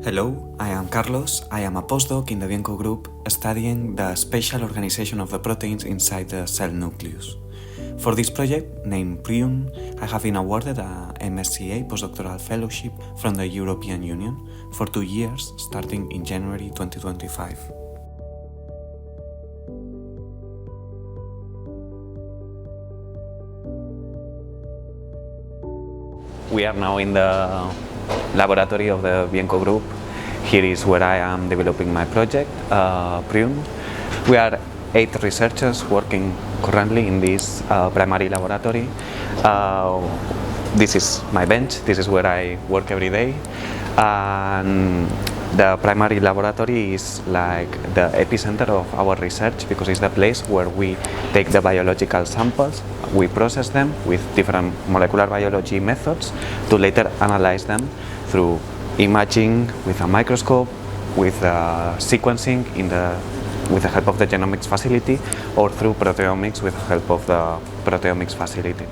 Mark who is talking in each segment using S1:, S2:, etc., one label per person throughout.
S1: Hello, I am Carlos. I am a postdoc in the Bienko Group studying the spatial organization of the proteins inside the cell nucleus. For this project, named PRUNE, I have been awarded a MSCA postdoctoral fellowship from the European Union for 2 years, starting in January 2025. We are now in the laboratory of the Bienko Group. Here is where I am developing my project, PRUNE. We are 8 researchers working currently in this primary laboratory. This is my bench, this is where I work every day. And the primary laboratory is like the epicenter of our research because it's the place where we take the biological samples, we process them with different molecular biology methods to later analyze them through imaging with a microscope, with sequencing with the help of the genomics facility, or through proteomics with the help of the proteomics facility.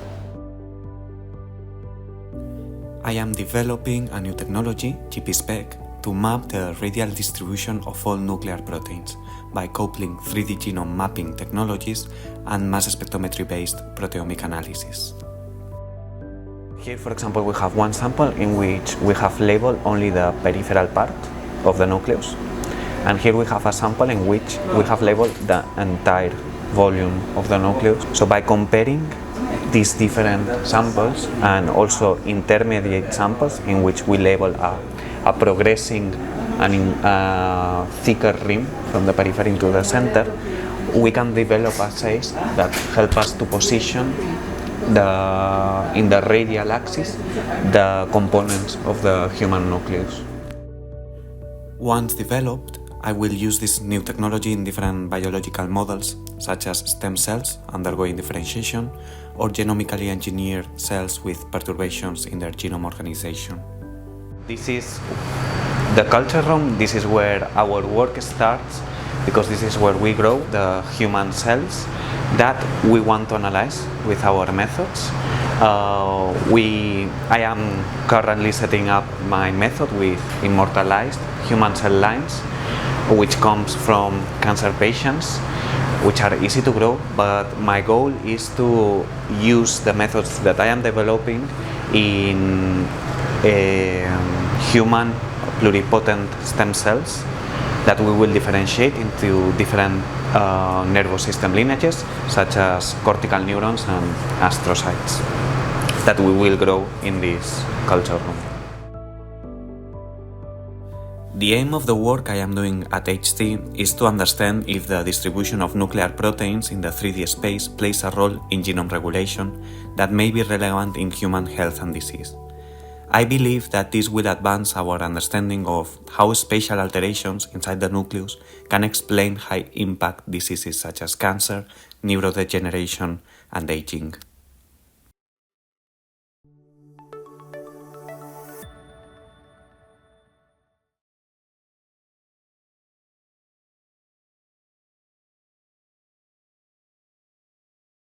S1: I am developing a new technology, GP-SPEC, to map the radial distribution of all nuclear proteins by coupling 3D genome mapping technologies and mass spectrometry-based proteomic analysis. Here, for example, we have one sample in which we have labeled only the peripheral part of the nucleus. And here we have a sample in which we have labeled the entire volume of the nucleus. So by comparing these different samples and also intermediate samples in which we label a progressing and thicker rim from the periphery to the center, we can develop assays that help us to position in the radial axis the components of the human nucleus. Once developed, I will use this new technology in different biological models, such as stem cells undergoing differentiation or genomically engineered cells with perturbations in their genome organization. This is the culture room. This is where our work starts, because this is where we grow the human cells that we want to analyze with our methods. I am currently setting up my method with immortalized human cell lines, which comes from cancer patients, which are easy to grow, but my goal is to use the methods that I am developing in human pluripotent stem cells that we will differentiate into different nervous system lineages, such as cortical neurons and astrocytes, that we will grow in this culture room. The aim of the work I am doing at HT is to understand if the distribution of nuclear proteins in the 3D space plays a role in genome regulation that may be relevant in human health and disease. I believe that this will advance our understanding of how spatial alterations inside the nucleus can explain high-impact diseases such as cancer, neurodegeneration, and aging.